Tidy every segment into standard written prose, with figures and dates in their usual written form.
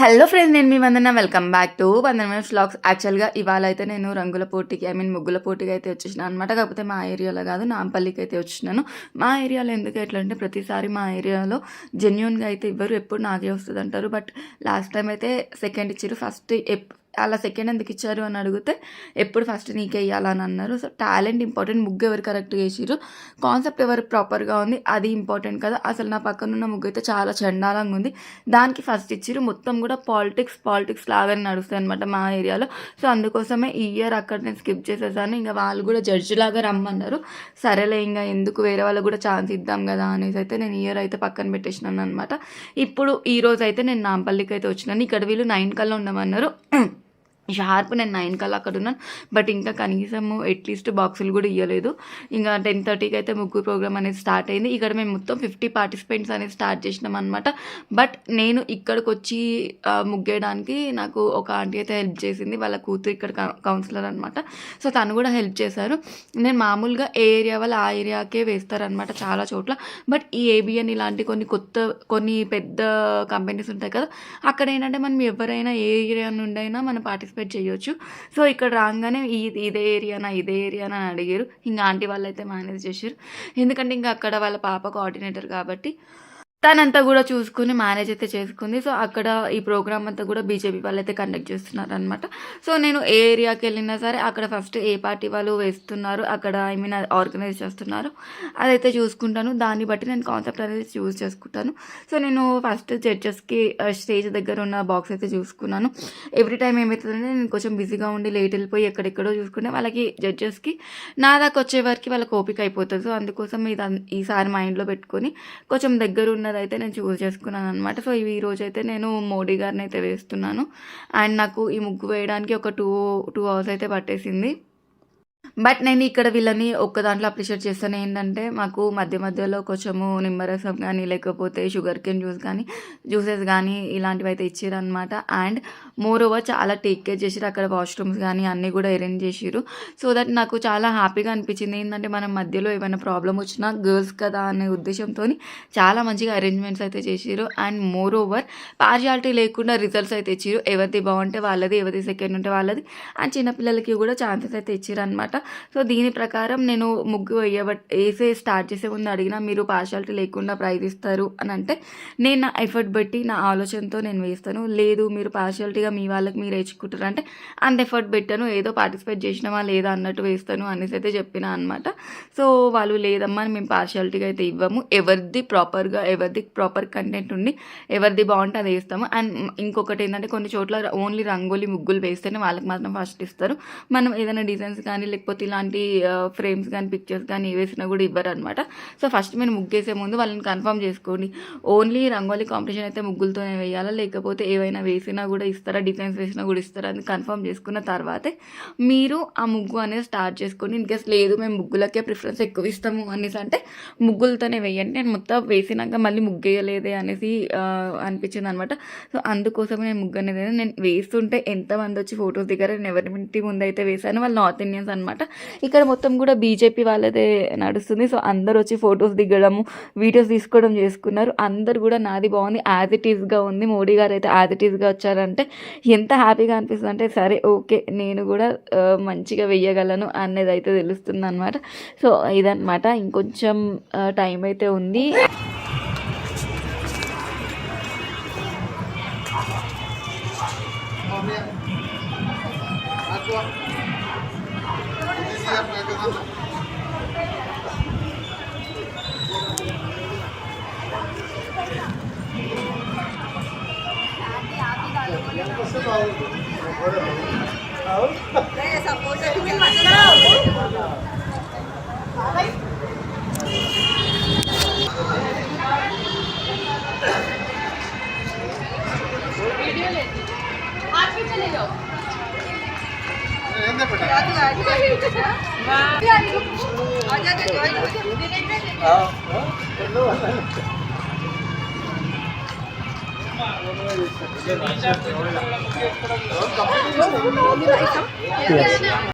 Hello friends, నేను మీ Vandana. Welcome back to Vandana vlogs. యాక్చువల్‌గా ఇవాళ అయితే నేను రంగుల పోటీకి ముగ్గుల పోటీకి అయితే వచ్చేసినా అనమాట. కాకపోతే మా ఏరియాలో కాదు, నాంపల్లికి అయితే వచ్చినాను. మా ఏరియాలో ఎందుకు ఎట్లా అంటే ప్రతిసారి మా ఏరియాలో జెన్యూన్‌గా అయితే ఇవ్వరు. ఎప్పుడు నాకే వస్తదంటారు. బట్ లాస్ట్ టైమ్ అయితే సెకండ్ ఇచ్చిర్రు. ఫస్ట్ అలా సెకండ్ ఎందుకు ఇచ్చారు అని అడిగితే ఎప్పుడు ఫస్ట్ నీకే ఇయ్యాలని అన్నారు. సో టాలెంట్ ఇంపార్టెంట్, ముగ్గు ఎవరు కరెక్ట్‌గా వేసిర్రు, కాన్సెప్ట్ ఎవరు ప్రాపర్‌గా ఉంది అది ఇంపార్టెంట్ కదా. అసలు నా పక్కనున్న ముగ్గు అయితే చాలా చండాలంగా ఉంది. దానికి ఫస్ట్ ఇచ్చిర్రు. మొత్తం కూడా పాలిటిక్స్ లాగానే నడుస్తాయి అనమాట మా ఏరియాలో. సో అందుకోసమే ఈ ఇయర్ అక్కడ నేను స్కిప్ చేసేసాను. ఇంకా వాళ్ళు కూడా జడ్జి లాగా రమ్మన్నారు. సరేలే ఇంకా ఎందుకు, వేరే వాళ్ళకు కూడా ఛాన్స్ ఇద్దాం కదా అనేసి అయితే నేను ఇయర్ అయితే పక్కన పెట్టేసినాను అనమాట. ఇప్పుడు ఈ రోజు అయితే నేను నాంపల్లికి అయితే వచ్చినాను. ఇక్కడ వీళ్ళు 9 కల్లా ఉండమన్నారు. షార్ప్ నేను 9 కల్లా అక్కడ ఉన్నాను. బట్ ఇంకా కనీసం అట్లీస్ట్ బాక్సులు కూడా ఇవ్వలేదు. ఇంకా 10:30కి అయితే ముగ్గు ప్రోగ్రామ్ అనేది స్టార్ట్ అయింది. ఇక్కడ మేము మొత్తం 50 పార్టిసిపెంట్స్ అనేది స్టార్ట్ చేసినాం అనమాట. బట్ నేను ఇక్కడికి వచ్చి ముగ్గేయడానికి నాకు ఒక ఆంటీ అయితే హెల్ప్ చేసింది. వాళ్ళ కూతురు ఇక్కడ కౌన్సిలర్ అనమాట. సో తను కూడా హెల్ప్ చేశారు. నేను మామూలుగా ఏ ఏరియా వాళ్ళు ఆ ఏరియాకే వేస్తారనమాట చాలా చోట్ల. బట్ ఈ ఏబిఎన్ ఇలాంటి కొన్ని పెద్ద కంపెనీస్ ఉంటాయి కదా, అక్కడ ఏంటంటే మనం ఎవరైనా ఏ ఏరియా నుండి అయినా మనం పార్టిసిపేట్ చేయొచ్చు. సో ఇక్కడ రాగానే ఇదే ఏరియానా అని అడిగారు. ఇంకా ఆంటీ వాళ్ళు అయితే మేనేజ్ చేశారు. ఎందుకంటే ఇంకా అక్కడ వాళ్ళ పాప కోఆర్డినేటర్ కాబట్టి తనంతా కూడా చూసుకుని మేనేజ్ అయితే చేసుకుంది. సో అక్కడ ఈ ప్రోగ్రామ్ అంతా కూడా బీజేపీ వాళ్ళు అయితే కండక్ట్ చేస్తున్నారు అనమాట. సో నేను ఏ ఏరియాకి వెళ్ళినా సరే అక్కడ ఫస్ట్ ఏ పార్టీ వాళ్ళు వేస్తున్నారు, అక్కడ ఆర్గనైజ్ చేస్తున్నారు అదైతే చూసుకుంటాను. దాన్ని బట్టి నేను కాన్సెప్ట్ అనేది చూస్ చేసుకుంటాను. సో నేను ఫస్ట్ జడ్జెస్కి స్టేజ్ దగ్గర ఉన్న బాక్స్ అయితే చూసుకున్నాను. ఎవ్రీ టైం ఏమవుతుందంటే నేను కొంచెం బిజీగా ఉండి లేట్ వెళ్ళిపోయి ఎక్కడెక్కడో చూసుకుంటే వాళ్ళకి జడ్జెస్కి నా దాకా వచ్చే వరకు వాళ్ళకి ఓపిక అయిపోతుంది. సో అందుకోసం ఈసారి మైండ్లో పెట్టుకొని కొంచెం దగ్గర ఉన్న అయితే నేను చూస్ చేసుకున్నాను అనమాట. సో ఈ రోజు అయితే నేను మోడీ గారిని అయితే వేస్తున్నాను. అండ్ నాకు ఈ ముగ్గు వేయడానికి ఒక 2 అవర్స్ అయితే పట్టేసింది. బట్ నేను ఇక్కడ వీళ్ళని ఒక్క దాంట్లో అప్రిషియేట్ చేస్తాను. ఏంటంటే మాకు మధ్యలో కొంచెము నిమ్మరసం కానీ లేకపోతే షుగర్ కేన్ జ్యూసెస్ కానీ ఇలాంటివి అయితే ఇచ్చారనమాట. అండ్ మోర్ ఓవర్ చాలా టేక్ కేర్ చేసిరు. అక్కడ వాష్రూమ్స్ కానీ అన్నీ కూడా అరేంజ్ చేసిరు. సో దట్ నాకు చాలా హ్యాపీగా అనిపించింది. ఏంటంటే మనం మధ్యలో ఏమైనా ప్రాబ్లం వచ్చినా గర్ల్స్ కదా అనే ఉద్దేశంతో చాలా మంచిగా అరేంజ్మెంట్స్ అయితే చేసిరు. అండ్ మోర్ ఓవర్ పార్షియాలిటీ లేకుండా రిజల్ట్స్ అయితే ఇచ్చిరు. ఎవరిది బాగుంటే వాళ్ళది, ఎవరిది సెకండ్ ఉంటే వాళ్ళది. అండ్ చిన్నపిల్లలకి కూడా ఛాన్సెస్ అయితే ఇచ్చిరు అనమాట. సో దీని ప్రకారం నేను ముగ్గు వేసే స్టార్ట్ చేసే ముందు అడిగిన, మీరు పార్షాలిటీ లేకుండా ప్రైజ్ ఇస్తారు అని అంటే నేను నా ఎఫర్ట్ బట్టి నా ఆలోచనతో నేను వేస్తాను. లేదు మీరు పార్షాలిటీగా మీ వాళ్ళకి మీరు వేసుకుంటారు అంటే అంత ఎఫర్ట్ పెట్టాను, ఏదో పార్టిసిపేట్ చేసినామా లేదా అన్నట్టు వేస్తాను అనేసి అయితే చెప్పిన అనమాట. సో వాళ్ళు లేదమ్మా మేము పార్షాలిటీగా అయితే ఇవ్వము, ఎవరిది ప్రాపర్ కంటెంట్ ఉండి ఎవరిది బాగుంటే అది వేస్తాము. అండ్ ఇంకొకటి ఏంటంటే కొన్ని చోట్ల ఓన్లీ రంగోలీ ముగ్గులు వేస్తేనే వాళ్ళకి మాత్రం ఫస్ట్ ఇస్తారు. మనం ఏదైనా డిజైన్స్ కానీ లేకపోతే ఇలాంటి ఫ్రేమ్స్ కానీ పిక్చర్స్ కానీ వేసినా కూడా ఇవ్వరు అనమాట. సో ఫస్ట్ మీరు ముగ్గేసే ముందు వాళ్ళని కన్ఫర్మ్ చేసుకోండి. ఓన్లీ రంగోలీ కాంపిటీషన్ అయితే ముగ్గులతోనే వేయాలా, లేకపోతే ఏవైనా వేసినా కూడా ఇస్తారా, డిజైన్స్ వేసినా కూడా ఇస్తారా అని కన్ఫర్మ్ చేసుకున్న తర్వాతే మీరు ఆ ముగ్గు అనేది స్టార్ట్ చేసుకోండి. ఇన్కేస్ లేదు మేము ముగ్గులకే ప్రిఫరెన్స్ ఎక్కువ ఇస్తాము అనేసి అంటే ముగ్గులతోనే వేయండి. నేను మొత్తం వేసినాక మళ్ళీ ముగ్గేయలేదే అనేసి అనిపించింది అనమాట. సో అందుకోసమే నేను ముగ్గు అనేది నేను వేస్తుంటే ఎంతమంది వచ్చి ఫొటోస్ దిగారు. నేను ఎవరి ముందు అయితే వేసాను వాళ్ళు నార్త్ ఇండియన్స్ అనమాట. ఇక్కడ మొత్తం కూడా బీజేపీ వాళ్ళదే నడుస్తుంది. సో అందరు వచ్చి ఫొటోస్ దిగడము, వీడియోస్ తీసుకోవడం చేసుకున్నారు. అందరు కూడా నాది బాగుంది, యాజ్ ఇట్ ఈస్గా ఉంది, మోడీ గారు అయితే యాజ్ ఇట్ ఈస్గా వచ్చారంటే ఎంత హ్యాపీగా అనిపిస్తుంది అంటే సరే ఓకే నేను కూడా మంచిగా వెయ్యగలను అనేది అయితే తెలుస్తుంది అనమాట. సో ఇదనమాట, ఇంకొంచెం టైం అయితే ఉంది. Yes.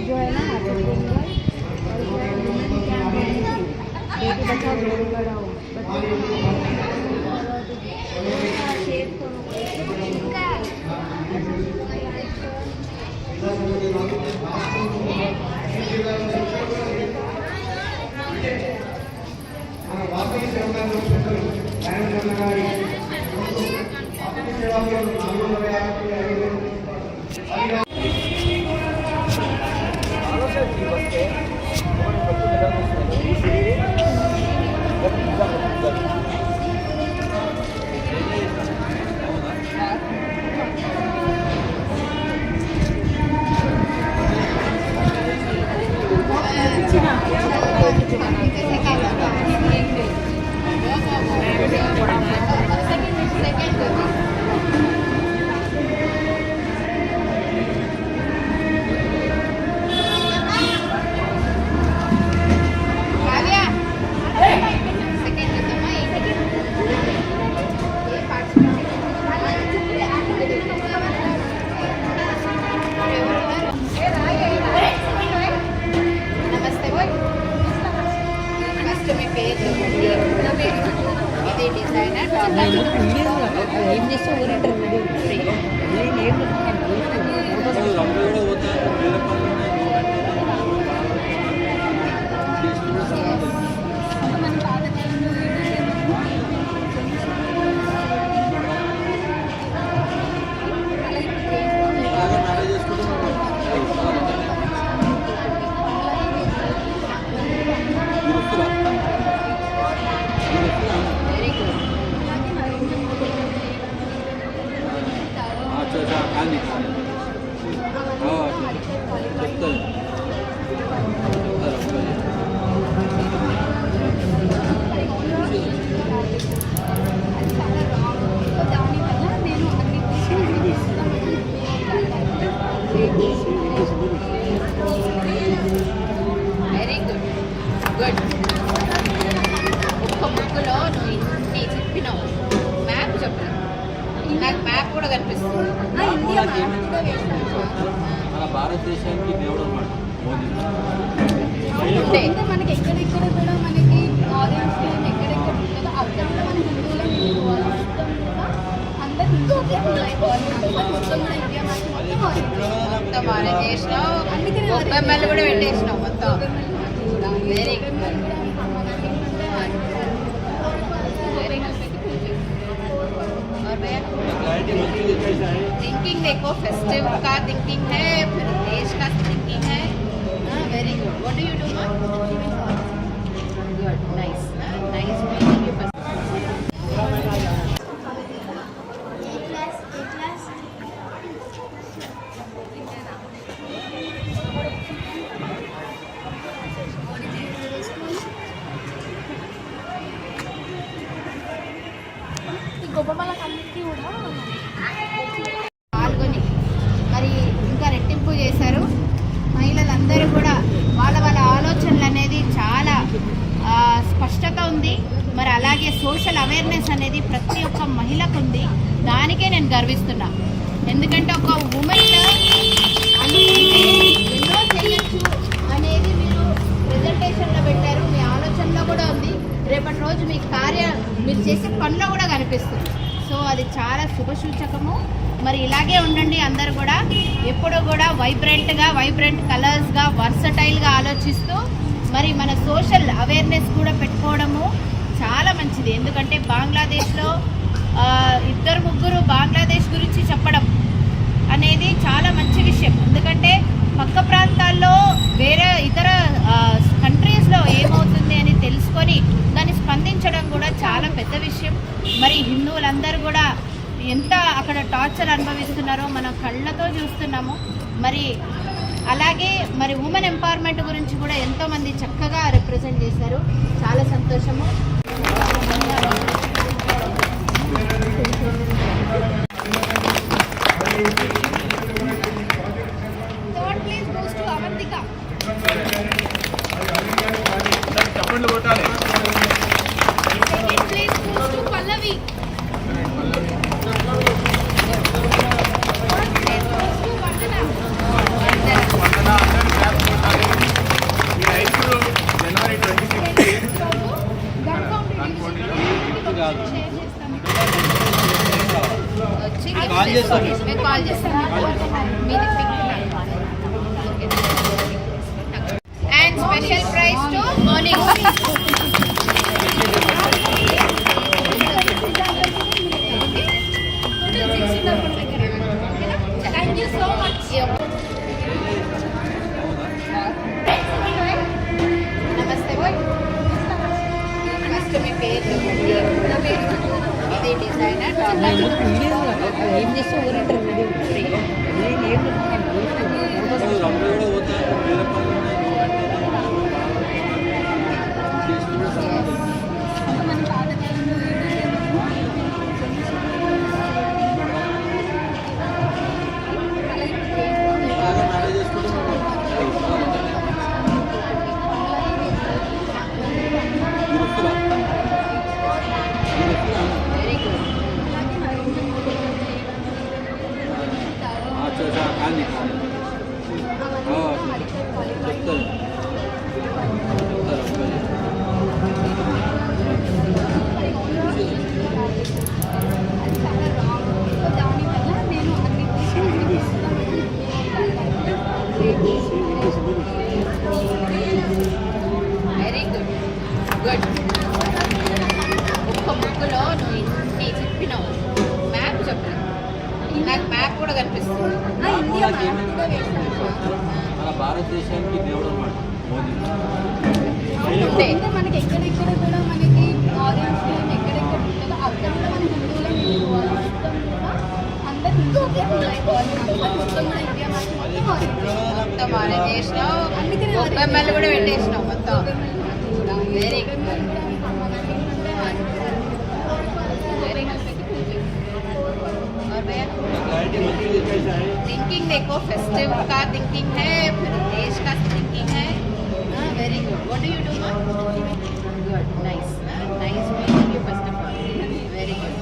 जो है ना Beti Bachao Beti Padhao very good good. ఒక్క ముక్కులో నువ్వు ఇన్ని చెప్పినావు. మ్యాప్ చెప్పు. నాకు మ్యాప్ కూడా కనిపిస్తుంది. మన భారతదేశానికి దేవుడు అన్నమాట మోదీ. మనకి ఎక్కడెక్కడ కూడా మనకి ఆడియన్స్ ఎక్కడెక్కడ ఉంటుందో అక్కడ కూడా మన హిందువులో నిలుపుకోవాలి. మొత్తం కూడా అందరు హిందూకే మొత్తం అరేంజ్ చేసినావు. గొబ్బెమ్మలు కూడా పెట్టేసినావు మొత్తం. Very good very good. Thinking देखो, फेस्टिव का थिंकिंग है, फिर देश का थिंकिंग है. Very good. What do you do ma'am? Good, nice nice. Meeting you. పాల్గొని మరి ఇంకా రెట్టింపు చేశారు. మహిళలందరూ కూడా వాళ్ళ వాళ్ళ ఆలోచనలు అనేది చాలా స్పష్టత ఉంది. మరి అలాగే సోషల్ అవేర్నెస్ అనేది ప్రతి ఒక్క మహిళకు ఉంది. దానికే నేను గర్విస్తున్నా. ఎందుకంటే ఒక ఉమెన్ అనుకుంటే ఎన్నో చేయొచ్చు అనేది మీరు కాంబినేషన్లో పెట్టారు. మీ ఆలోచనలో కూడా ఉంది, రేపటి రోజు మీ మీరు చేసే పనిలో కూడా కనిపిస్తుంది. సో అది చాలా శుభసూచకము. మరి ఇలాగే ఉండండి అందరు కూడా, ఎప్పుడు కూడా వైబ్రెంట్ కలర్స్గా వర్సటైల్గా ఆలోచిస్తూ మరి మన సోషల్ అవేర్నెస్ కూడా పెట్టుకోవడము చాలా మంచిది. ఎందుకంటే బంగ్లాదేశ్లో 2-3 బంగ్లాదేశ్ గురించి చెప్పడం అనేది చాలా మంచి విషయం. ఎందుకంటే పక్క ప్రాంతాల్లో వేరే ఇతర కంట్రీస్లో ఏమవుతుంది అని తెలుసుకొని దాన్ని స్పందించడం కూడా చాలా పెద్ద విషయం. మరి హిందువులందరూ కూడా ఎంత అక్కడ టార్చర్ అనుభవిస్తున్నారో మనం కళ్ళతో చూస్తున్నాము. మరి అలాగే మరి ఉమెన్ ఎంపవర్మెంట్ గురించి కూడా ఎంతోమంది చక్కగా రిప్రజెంట్ చేశారు. చాలా సంతోషము. Third place goes to Avantika. చప్పట్లు కొట్టాలి. Second place goes to Pallavi. Fourth place goes to Vandana. Vandana అందరూ క్లాప్ కొట్టాలి. ఈ రైతులు జనవరి 26 గన్కౌంటర్ షేర్ చేస్తాను. కాల్ చేస్తాను. మేము కాల్ చేస్తాం. And special prize to morning. Thank you so much. నమస్తే బాయ్. ఫస్ట్ మీ పేరు ఇది డిజైనర్ ఏం చేస్తే ఊరంటారు రంగులు కూడా పోతారు, వేరే పనులు ఉన్నాయి. బాగా మేనేజ్ చేసుకుంటున్నాం. Very good. अच्छा కానీ చెప్తారు దానివల్ల నేను వెరీ గుడ్. గుడ్. ఒక్క ముక్కులో నువ్వు ఇన్ని చెప్పినావు. మ్యాప్ చెప్పు. నాకు మ్యాప్ కూడా కనిపిస్తుంది. మన భారతదేశానికి దేవుడు అన్నమాట మోదీ. ఉంటే అంటే మనకి ఎక్కడెక్కడ కూడా మనకి ఆరెంజ్ ఫ్లేమ్ ఎక్కడెక్కడ ఉంటుందో అక్కడ కూడా మన హిందువులం వెళ్ళిపోవాలి. మొత్తం కూడా అందరు హిందువులే అయిపోవాలి. మొత్తం మన ఇండియా మొత్తం ఆరెంజ్. మొత్తం ఆరెంజ్ చేసినావు. అందుకనే ఆరెంజ్ గొబ్బెమ్మలు కూడా పెట్టేసినావు మొత్తం. Very good. Very good. और भैया थिंकिंग देखो, फेस्टिव का थिंकिंग है, फिर देश का थिंकिंग है. Very good. What do you do ma'am? Good. Nice. Nice meeting you first of all. Very good.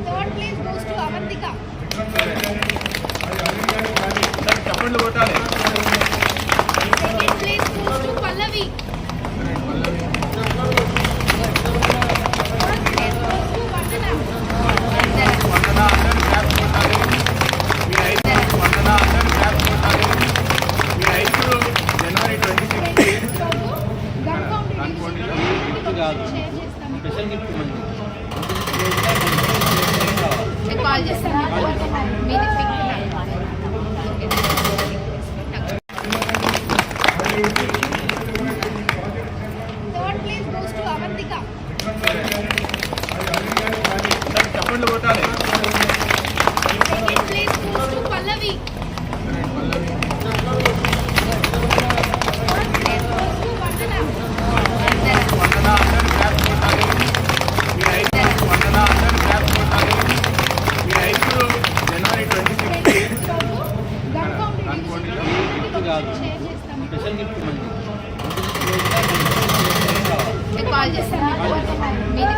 Third place goes to Avantika. చప్పట్లు కొట్టాలి. Second place goes to Pallavi. Fourth place goes to Vandana. Vandana అందరూ clap కొట్టాలి. ఈ రైతులు వందన అందరూ clap కొట్టాలి. ఈ రైతులు జనవరి 26 గన్కౌంటర్ గిఫ్ట్ కాదు, షేర్ చేస్తాను. స్పెషల్ గిఫ్ట్ మంది. నేను కాల్ చేస్తాను. మీది pic. Third place goes to Avantika. చప్పట్లు కొట్టాలి. Second place goes to Pallavi. Fourth place goes to Vandana. Vandana అందరూ క్లాప్ కొట్టాలి. ఈ రైతులు వందన అందరూ క్లాప్ కొట్టాలి. ఈ రైతులు జనవరి 26 గన్కౌంటర్ గిఫ్ట్ కాదు, షేర్ చేస్తాను. స్పెషల్ గిఫ్ట్ మంది. నేను కాల్ చేస్తాను. మీది